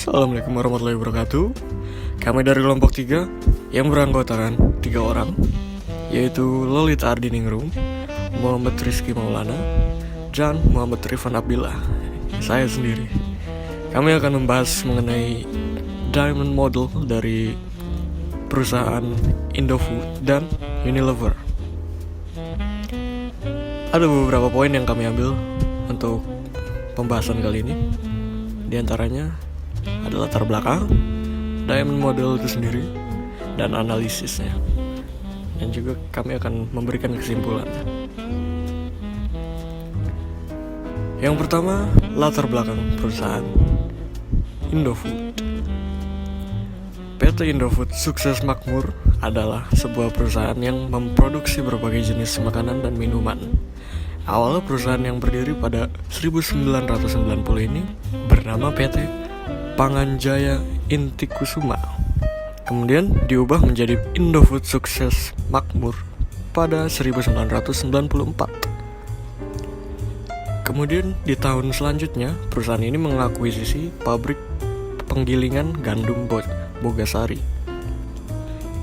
Assalamualaikum warahmatullahi wabarakatuh. Kami dari kelompok 3 yang beranggotakan 3 orang, yaitu Lolita Ardiningrum, Muhammad Rizky Maulana, dan Muhammad Rifan Abdillah. Saya sendiri. Kami akan membahas mengenai diamond model dari perusahaan Indofood dan Unilever. Ada beberapa poin yang kami ambil untuk pembahasan kali ini. Di antaranya adalah latar belakang diamond model itu sendiri dan analisisnya. Dan juga kami akan memberikan kesimpulannya. Yang pertama, latar belakang perusahaan Indofood. PT Indofood Sukses Makmur adalah sebuah perusahaan yang memproduksi berbagai jenis makanan dan minuman. Awalnya perusahaan yang berdiri pada 1990 ini bernama PT Panganjaya Intikusuma. Kemudian diubah menjadi Indofood Sukses Makmur pada 1994. Kemudian di tahun selanjutnya perusahaan ini mengakuisisi pabrik penggilingan gandum Bogasari.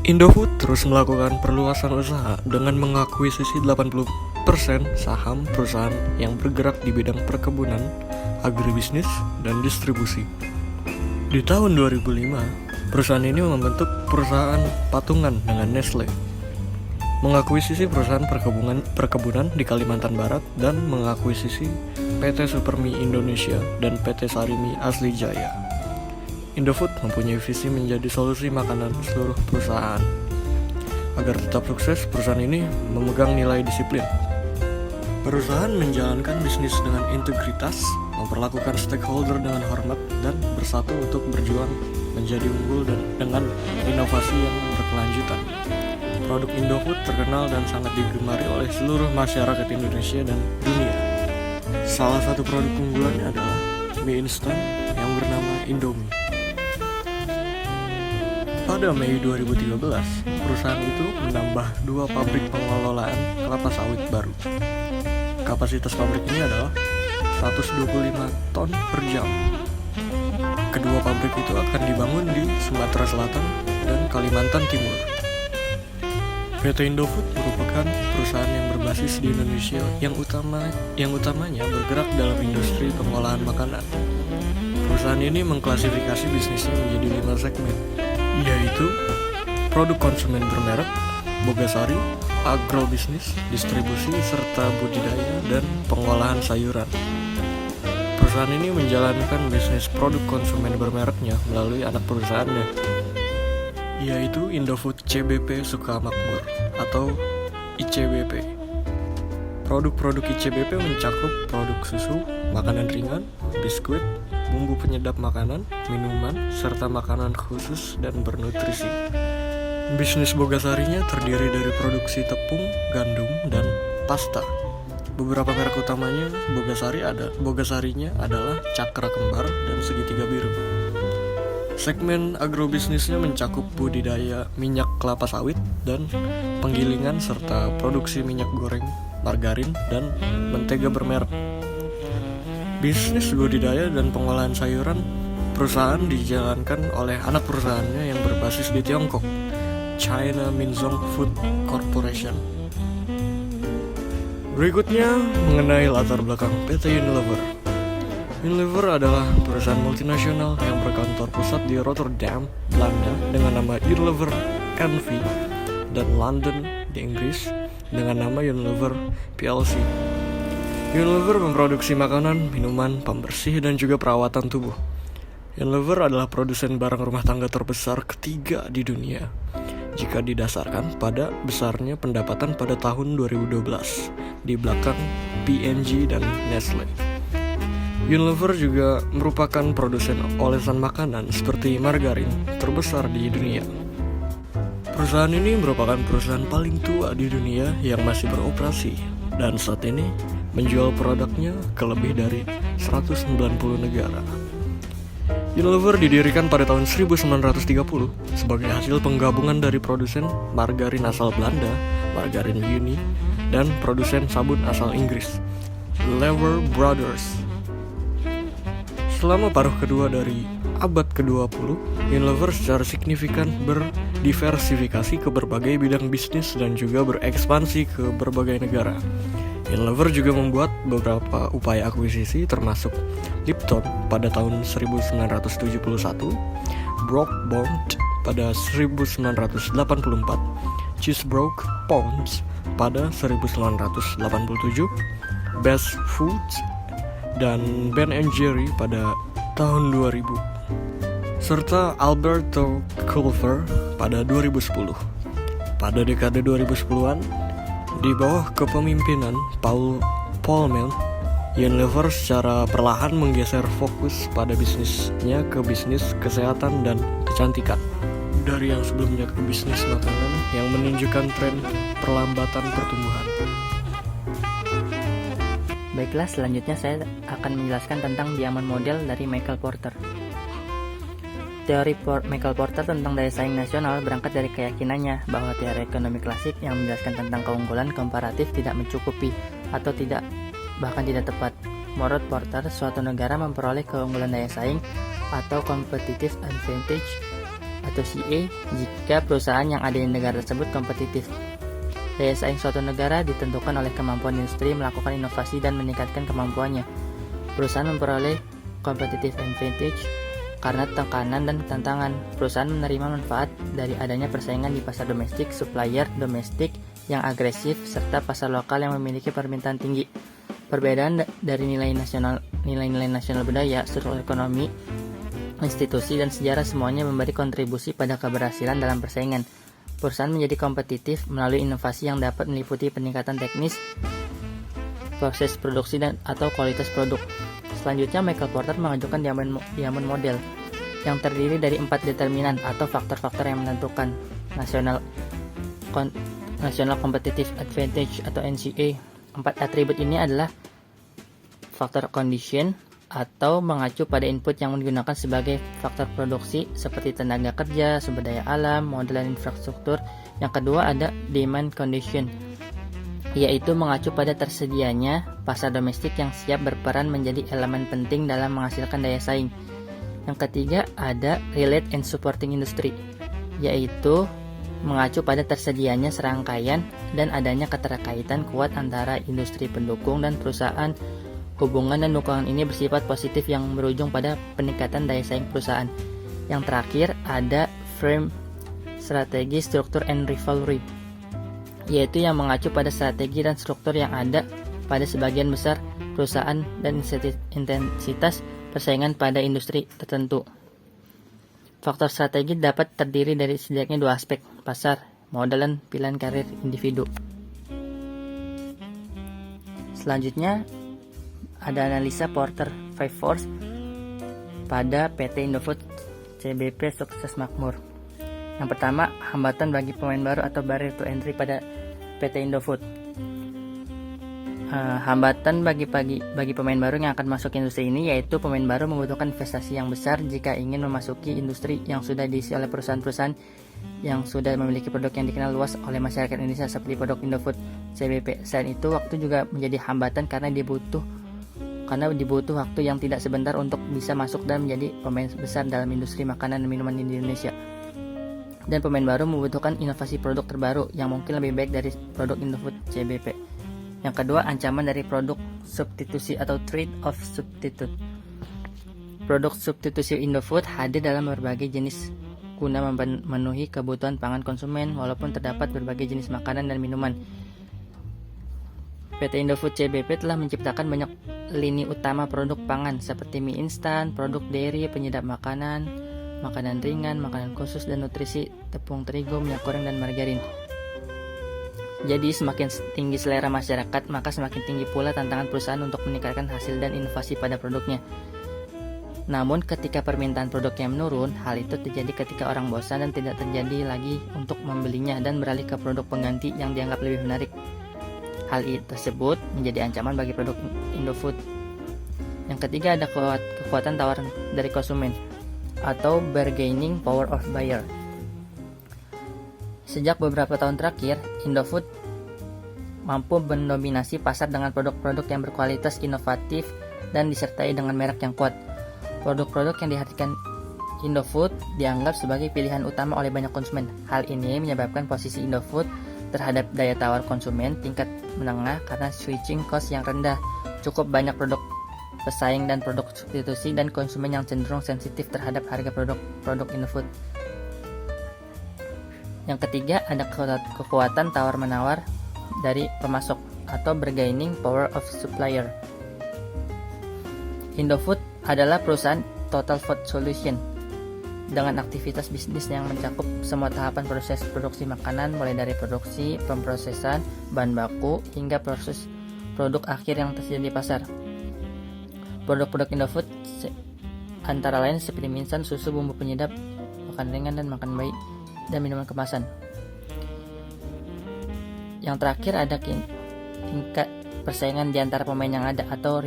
Indofood terus melakukan perluasan usaha dengan mengakuisisi 80% saham perusahaan yang bergerak di bidang perkebunan, agribisnis, dan distribusi. Di tahun 2005, perusahaan ini membentuk perusahaan patungan dengan Nestle, mengakuisisi perusahaan perkebunan di Kalimantan Barat, dan mengakuisisi PT Supermi Indonesia dan PT Sarimi Asli Jaya. Indofood mempunyai visi menjadi solusi makanan seluruh perusahaan. Agar tetap sukses, perusahaan ini memegang nilai disiplin. Perusahaan menjalankan bisnis dengan integritas, memperlakukan stakeholder dengan hormat, dan bersatu untuk berjuang menjadi unggul dan dengan inovasi yang berkelanjutan. Produk Indofood terkenal dan sangat digemari oleh seluruh masyarakat Indonesia dan dunia. Salah satu produk unggulannya adalah mie instan yang bernama Indomie. Pada Mei 2013, perusahaan itu menambah 2 pabrik pengelolaan kelapa sawit baru. Kapasitas pabrik ini adalah 125 ton per jam. Kedua pabrik itu akan dibangun di Sumatera Selatan dan Kalimantan Timur. PT Indofood merupakan perusahaan yang berbasis di Indonesia yang utamanya bergerak dalam industri pengolahan makanan. Perusahaan ini mengklasifikasi bisnisnya menjadi 5 segmen, yaitu produk konsumen bermerek, Bogasari, agrobisnis, distribusi, serta budidaya dan pengolahan sayuran. Perusahaan ini menjalankan bisnis produk konsumen bermereknya melalui anak perusahaannya, yaitu Indofood CBP Sukamakmur atau ICBP. Produk-produk ICBP mencakup produk susu, makanan ringan, biskuit, bumbu penyedap makanan, minuman, serta makanan khusus dan bernutrisi. Bisnis Bogasarinya terdiri dari produksi tepung, gandum, dan pasta. Beberapa merek utamanya Bogasarinya adalah Cakra Kembar dan Segitiga Biru. Segmen agrobisnisnya mencakup budidaya minyak kelapa sawit dan penggilingan serta produksi minyak goreng, margarin, dan mentega bermerek. Bisnis budidaya dan pengolahan sayuran perusahaan dijalankan oleh anak perusahaannya yang berbasis di Tiongkok, China Minzhong Food Corporation. Berikutnya mengenai latar belakang PT Unilever. Unilever adalah perusahaan multinasional yang berkantor pusat di Rotterdam, Belanda dengan nama Unilever NV, dan London di Inggris dengan nama Unilever PLC. Unilever memproduksi makanan, minuman, pembersih, dan juga perawatan tubuh. Unilever adalah produsen barang rumah tangga terbesar ketiga di dunia jika didasarkan pada besarnya pendapatan pada tahun 2012 di belakang P&G dan Nestle. Unilever juga merupakan produsen olesan makanan seperti margarin terbesar di dunia. Perusahaan ini merupakan perusahaan paling tua di dunia yang masih beroperasi dan saat ini menjual produknya ke lebih dari 190 negara. Unilever didirikan pada tahun 1930 sebagai hasil penggabungan dari produsen margarin asal Belanda, Margarin Uni, dan produsen sabun asal Inggris, Lever Brothers. Selama paruh kedua dari abad ke-20, Unilever secara signifikan berdiversifikasi ke berbagai bidang bisnis dan juga berekspansi ke berbagai negara. Unilever juga membuat beberapa upaya akuisisi termasuk Lipton pada tahun 1971, Brooke-Bond pada 1984, Chesebrough Pond's pada 1987, Best Foods, dan Ben & Jerry pada tahun 2000, serta Alberto Culver pada 2010. Pada dekade 2010-an, di bawah kepemimpinan Paul Polman, Unilever secara perlahan menggeser fokus pada bisnisnya ke bisnis kesehatan dan kecantikan. Dari yang sebelumnya ke bisnis makanan yang menunjukkan tren perlambatan pertumbuhan. Baiklah, selanjutnya saya akan menjelaskan tentang Diamond Model dari Michael Porter. Teori Michael Porter tentang daya saing nasional berangkat dari keyakinannya bahwa teori ekonomi klasik yang menjelaskan tentang keunggulan komparatif tidak mencukupi atau bahkan tidak tepat. Menurut Porter, suatu negara memperoleh keunggulan daya saing atau competitive advantage atau CA jika perusahaan yang ada di negara tersebut kompetitif. Daya saing suatu negara ditentukan oleh kemampuan industri melakukan inovasi dan meningkatkan kemampuannya. Perusahaan memperoleh competitive advantage karena tekanan dan tantangan. Perusahaan menerima manfaat dari adanya persaingan di pasar domestik, supplier domestik yang agresif, serta pasar lokal yang memiliki permintaan tinggi. Perbedaan dari nilai-nilai nasional budaya, struktur ekonomi, institusi, dan sejarah semuanya memberi kontribusi pada keberhasilan dalam persaingan. Perusahaan menjadi kompetitif melalui inovasi yang dapat meliputi peningkatan teknis, proses produksi atau kualitas produk. Selanjutnya, Michael Porter mengajukan Diamond Model yang terdiri dari 4 determinan atau faktor-faktor yang menentukan National Competitive Advantage atau NCA. 4 atribut ini adalah faktor condition atau mengacu pada input yang digunakan sebagai faktor produksi seperti tenaga kerja, sumber daya alam, modal dan infrastruktur. Yang kedua ada demand condition, yaitu mengacu pada tersedianya pasar domestik yang siap berperan menjadi elemen penting dalam menghasilkan daya saing. Yang ketiga ada relate and supporting industry, yaitu mengacu pada tersedianya serangkaian dan adanya keterkaitan kuat antara industri pendukung dan perusahaan. Hubungan dan dukungan ini bersifat positif yang berujung pada peningkatan daya saing perusahaan. Yang terakhir ada frame strategi, struktur, and rivalry, yaitu yang mengacu pada strategi dan struktur yang ada pada sebagian besar perusahaan dan intensitas persaingan pada industri tertentu. Faktor strategi dapat terdiri dari setidaknya 2 aspek, pasar, modal, dan pilihan karir individu. Selanjutnya ada analisa Porter 5 Force pada PT Indofood CBP sukses makmur. Yang pertama, hambatan bagi pemain baru atau barrier to entry pada PT Indofood. Hambatan bagi pemain baru yang akan masuk industri ini yaitu pemain baru membutuhkan investasi yang besar jika ingin memasuki industri yang sudah diisi oleh perusahaan-perusahaan yang sudah memiliki produk yang dikenal luas oleh masyarakat Indonesia seperti produk Indofood CBP. Selain itu, waktu juga menjadi hambatan karena dibutuh waktu yang tidak sebentar untuk bisa masuk dan menjadi pemain besar dalam industri makanan dan minuman di Indonesia. Dan pemain baru membutuhkan inovasi produk terbaru yang mungkin lebih baik dari produk Indofood CBP. Yang kedua, ancaman dari produk substitusi atau trade of substitute. Produk substitusi Indofood hadir dalam berbagai jenis guna memenuhi kebutuhan pangan konsumen walaupun terdapat berbagai jenis makanan dan minuman. PT Indofood CBP telah menciptakan banyak lini utama produk pangan seperti mie instan, produk dairy, penyedap makanan, makanan ringan, makanan khusus dan nutrisi, tepung terigu, minyak goreng, dan margarin. Jadi semakin tinggi selera masyarakat, maka semakin tinggi pula tantangan perusahaan untuk meningkatkan hasil dan inovasi pada produknya. Namun ketika permintaan produknya menurun, hal itu terjadi ketika orang bosan dan tidak terjadi lagi untuk membelinya dan beralih ke produk pengganti yang dianggap lebih menarik. Hal tersebut menjadi ancaman bagi produk Indofood. Yang ketiga ada kekuatan tawar dari konsumen atau bargaining power of buyer. Sejak beberapa tahun terakhir, Indofood mampu mendominasi pasar dengan produk-produk yang berkualitas inovatif dan disertai dengan merek yang kuat. Produk-produk yang Indofood dianggap sebagai pilihan utama oleh banyak konsumen. Hal ini menyebabkan posisi Indofood terhadap daya tawar konsumen tingkat menengah karena switching cost yang rendah, cukup banyak produk pesaing dan produk substitusi, dan konsumen yang cenderung sensitif terhadap harga produk Indofood. Yang ketiga, ada kekuatan tawar-menawar dari pemasok atau bargaining power of supplier. Indofood adalah perusahaan total food solution dengan aktivitas bisnis yang mencakup semua tahapan proses produksi makanan, mulai dari produksi, pemrosesan, bahan baku, hingga proses produk akhir yang tersedia di pasar. Produk-produk Indofood antara lain seperti mie instan, susu, bumbu penyedap, makan ringan dan makan bayi, dan minuman kemasan. Yang terakhir ada tingkat persaingan di antara pemain yang ada atau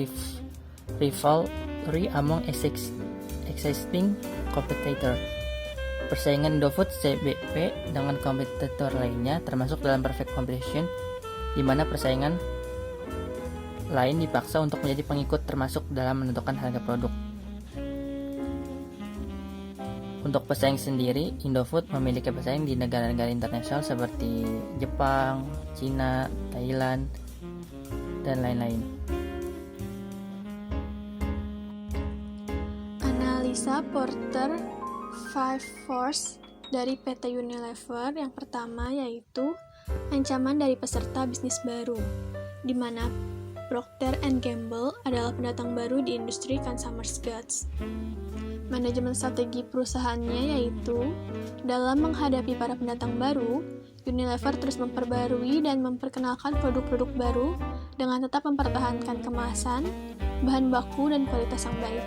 rivalry among existing competitor. Persaingan Indofood CBP dengan kompetitor lainnya termasuk dalam perfect competition, di mana persaingan lain dipaksa untuk menjadi pengikut termasuk dalam menentukan harga produk. Untuk pesaing sendiri, Indofood memiliki pesaing di negara-negara internasional seperti Jepang, Cina, Thailand, dan lain-lain. Analisa Porter 5 Force dari PT Unilever yang pertama yaitu ancaman dari peserta bisnis baru, di mana Procter & Gamble adalah pendatang baru di industri consumer goods. Manajemen strategi perusahaannya yaitu dalam menghadapi para pendatang baru, Unilever terus memperbarui dan memperkenalkan produk-produk baru dengan tetap mempertahankan kemasan, bahan baku, dan kualitas yang baik.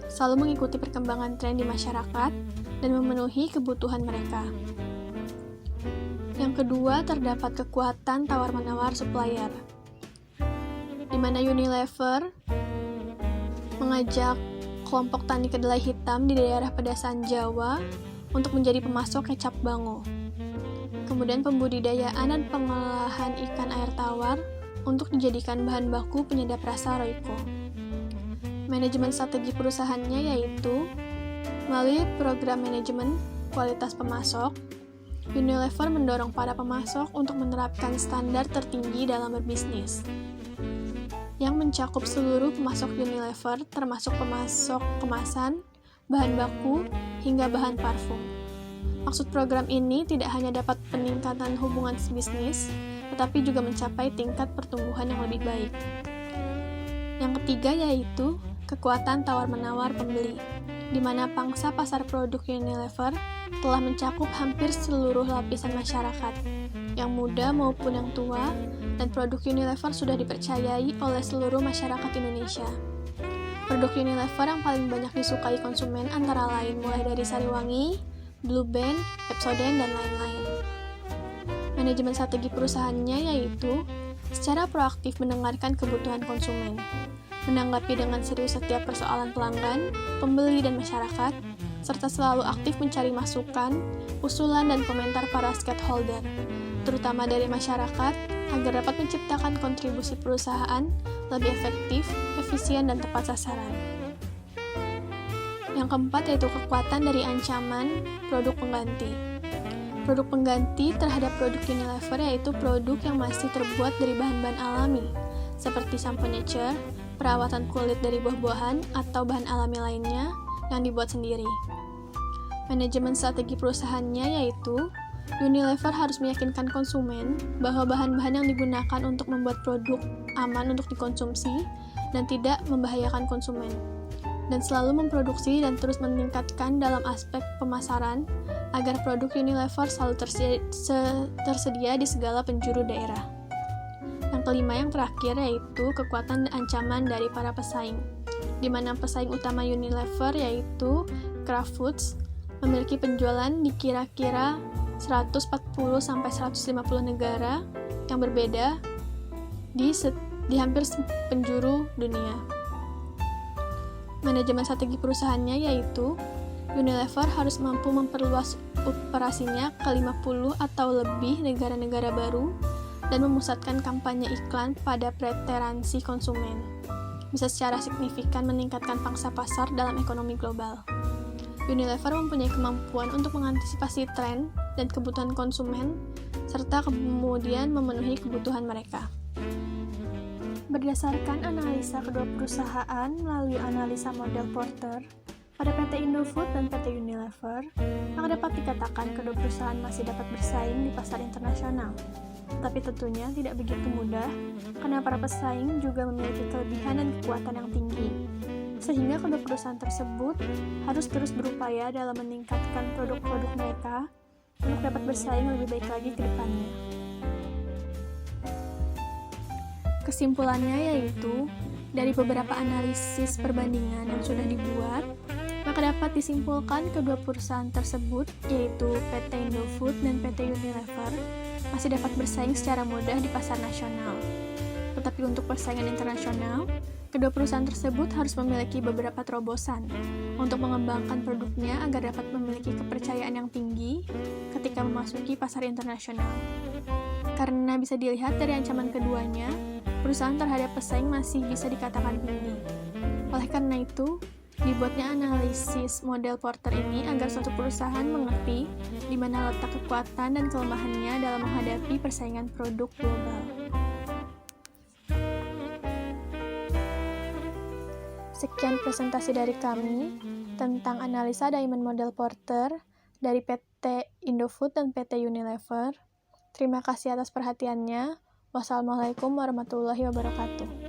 Selalu mengikuti perkembangan tren di masyarakat dan memenuhi kebutuhan mereka. Yang kedua, terdapat kekuatan tawar-menawar supplier, di mana Unilever mengajak kelompok tani kedelai hitam di daerah pedasan Jawa untuk menjadi pemasok kecap Bango. Kemudian pembudidayaan dan pengolahan ikan air tawar untuk dijadikan bahan baku penyedap rasa Royco. Manajemen strategi perusahaannya yaitu melalui program manajemen kualitas pemasok, Unilever mendorong para pemasok untuk menerapkan standar tertinggi dalam berbisnis, yang mencakup seluruh pemasok Unilever termasuk pemasok kemasan, bahan baku, hingga bahan parfum. Maksud program ini tidak hanya dapat peningkatan hubungan bisnis, tetapi juga mencapai tingkat pertumbuhan yang lebih baik. Yang ketiga yaitu kekuatan tawar-menawar pembeli, di mana pangsa pasar produk Unilever telah mencakup hampir seluruh lapisan masyarakat, yang muda maupun yang tua, dan produk Unilever sudah dipercayai oleh seluruh masyarakat Indonesia. Produk Unilever yang paling banyak disukai konsumen antara lain mulai dari Sariwangi, Blue Band, Pepsodent, dan lain-lain. Manajemen strategi perusahaannya yaitu secara proaktif mendengarkan kebutuhan konsumen, menanggapi dengan serius setiap persoalan pelanggan, pembeli, dan masyarakat, serta selalu aktif mencari masukan, usulan, dan komentar para stakeholder, terutama dari masyarakat, agar dapat menciptakan kontribusi perusahaan lebih efektif, efisien, dan tepat sasaran. Yang keempat yaitu kekuatan dari ancaman produk pengganti. Produk pengganti terhadap produk Unilever yaitu produk yang masih terbuat dari bahan-bahan alami, seperti sampo nature, perawatan kulit dari buah-buahan, atau bahan alami lainnya yang dibuat sendiri. Manajemen strategi perusahaannya yaitu Unilever harus meyakinkan konsumen bahwa bahan-bahan yang digunakan untuk membuat produk aman untuk dikonsumsi dan tidak membahayakan konsumen, dan selalu memproduksi dan terus meningkatkan dalam aspek pemasaran agar produk Unilever selalu tersedia di segala penjuru daerah. Yang kelima yang terakhir yaitu kekuatan dan ancaman dari para pesaing, di mana pesaing utama Unilever yaitu Kraft Foods memiliki penjualan di kira-kira 140-150 negara yang berbeda di hampir penjuru dunia. Manajemen strategi perusahaannya yaitu Unilever harus mampu memperluas operasinya ke 50 atau lebih negara-negara baru dan memusatkan kampanye iklan pada preferensi konsumen, bisa secara signifikan meningkatkan pangsa pasar dalam ekonomi global. Unilever mempunyai kemampuan untuk mengantisipasi tren dan kebutuhan konsumen, serta kemudian memenuhi kebutuhan mereka. Berdasarkan analisa kedua perusahaan melalui analisa model Porter, pada PT Indofood dan PT Unilever, maka dapat dikatakan kedua perusahaan masih dapat bersaing di pasar internasional. Tapi tentunya tidak begitu mudah, karena para pesaing juga memiliki kelebihan dan kekuatan yang tinggi. Sehingga kedua perusahaan tersebut harus terus berupaya dalam meningkatkan produk-produk mereka untuk dapat bersaing lebih baik lagi ke depannya. Kesimpulannya yaitu, dari beberapa analisis perbandingan yang sudah dibuat, maka dapat disimpulkan kedua perusahaan tersebut, yaitu PT Indofood dan PT Unilever, masih dapat bersaing secara mudah di pasar nasional. Tetapi untuk persaingan internasional, kedua perusahaan tersebut harus memiliki beberapa terobosan untuk mengembangkan produknya agar dapat memiliki kepercayaan yang tinggi ketika memasuki pasar internasional. Karena bisa dilihat dari ancaman keduanya, perusahaan terhadap pesaing masih bisa dikatakan tinggi. Oleh karena itu, dibuatnya analisis model Porter ini agar suatu perusahaan mengerti di mana letak kekuatan dan kelemahannya dalam menghadapi persaingan produk global. Sekian presentasi dari kami tentang analisa Diamond Model Porter dari PT Indofood dan PT Unilever. Terima kasih atas perhatiannya. Wassalamualaikum warahmatullahi wabarakatuh.